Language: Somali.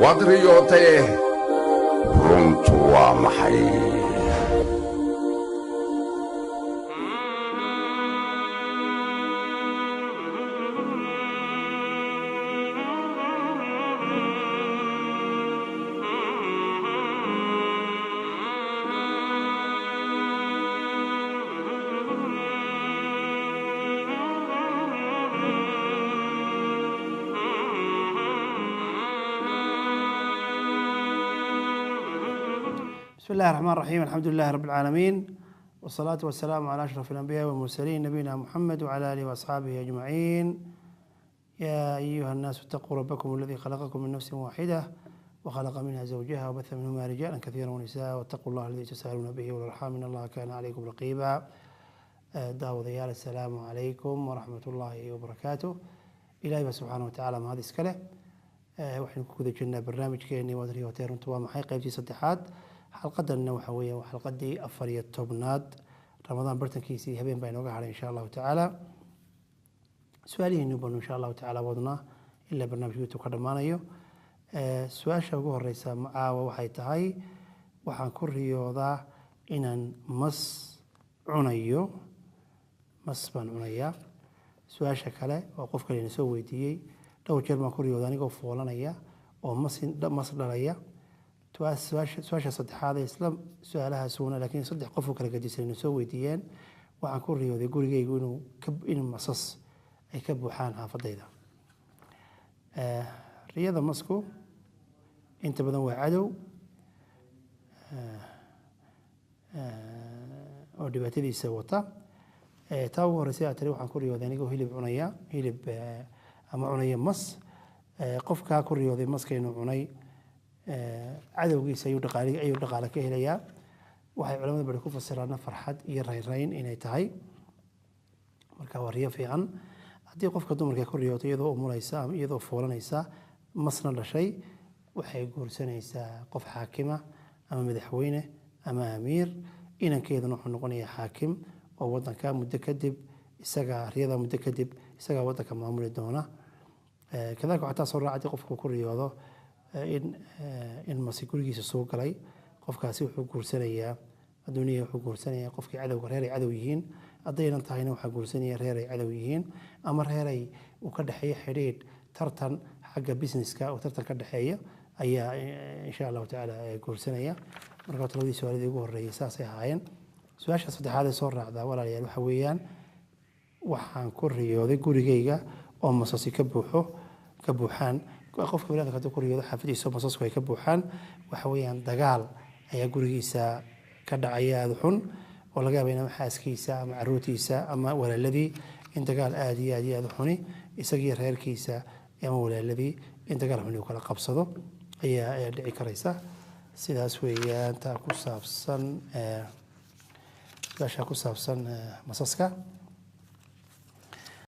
waad riyootay runtu waa maxay بسم الله الرحمن الرحيم الحمد لله رب العالمين والصلاة والسلام على أشرف الأنبياء والمرسلين نبينا محمد وعلى آله وأصحابه أجمعين يا أيها الناس اتقوا ربكم الذي خلقكم من نفس واحدة وخلق منها زوجها وبث منهما رجالا كثيرا ونساء واتقوا الله الذي تساءلون به والأرحام إن الله كان عليكم رقيبا داود يا السلام عليكم ورحمة الله وبركاته إلهي سبحانه وتعالى ما هذه سكله وحين كذا جنا برنامج كأني وادري وتيرون توام حي قيبتي صدحات حلقتنا وحوية وحلقتي أفرية توبناد رمضان برتنكيسي هبين بين وقع إن شاء الله تعالى سؤالي نبون إن شاء الله تعالى وضنا إلا برنامج يوتيوب قدمانا يو سؤال شوقه الرئيسة معاوة وحي تهي وحان كوريوضا إنان مس عنيو مس بان عنيا سؤال شكله وقف كلي نسوي دي لو جرما كوريوضا نيقو فولانيا ومس دليا سؤال صدحات إسلام سؤالها سونا لكن صدح قفوا كلا قد يصير نسوي ديان وعن كل رياض يقول جاي يقولوا كب إن مصص أي كب وحان حافظ إذا رياضة مسكو أنت بدو عدو أو دبتي سوتا تاو رسالة تروح عن كل رياض يعني جو هيلب عنيا هيلب أما عنيا مص قف كل رياض مص كأنه عني cadowgiisa ayuu dhaqaale ka helayaa waxay culimada bari ku fasiraan farxad iyo rayn inay tahay marka waa riyo fiican haddii qofka dumarka ku riyooto iyadoo umuraysa ama iyadoo foolanaysa masna dhashay waxay guursanaysaa qof xaakima ama madaxweyne ama amiir inankeeduna wuxuu noqonayaa xaakim oo wadanka muddo kadib isaga riyada muddo kadib isaga wadanka maamuli doona kadalka waxaa soo raacday qofku ku riyoodo in masi gurigiisa soo galay qofkaasi wuxuu guursanayaa adduuniya wuxuu guursanayaa qofkii cadowga reer ay cadow yihiin haddaynan tahayna waxaa guursanaya reer ay cadow yihiin ama reer ay uu ka dhexeeya xidhiidh tartan xagga businesska oo tartan ka dhexeeya ayaa insha allahu tacaala guursanaya marka talabadii su-aaladii ugu horreeyay saasay ahaayeen su-aasha saddexaad ee soo raacdaa walaalayaal waxa weeyaan waxaan ku riyooday gurigayga oo masasi ka buuxaan qofka wilaadka haduu ku riyoodo xaafadiisa masasku ay ka buuxaan waxa weeyaan dagaal ayaa gurigiisa ka dhacaya aad xun oo laga yaabo inuu xaaskiisa ama caruurtiisa ama walaaladii in dagaal aad iyo aad xuni isagii reerkiisa ama walaaladii in dagaal xun uu kala qabsado ayaa dhici karaysa sidaas weeyaan taa ku saabsan masaska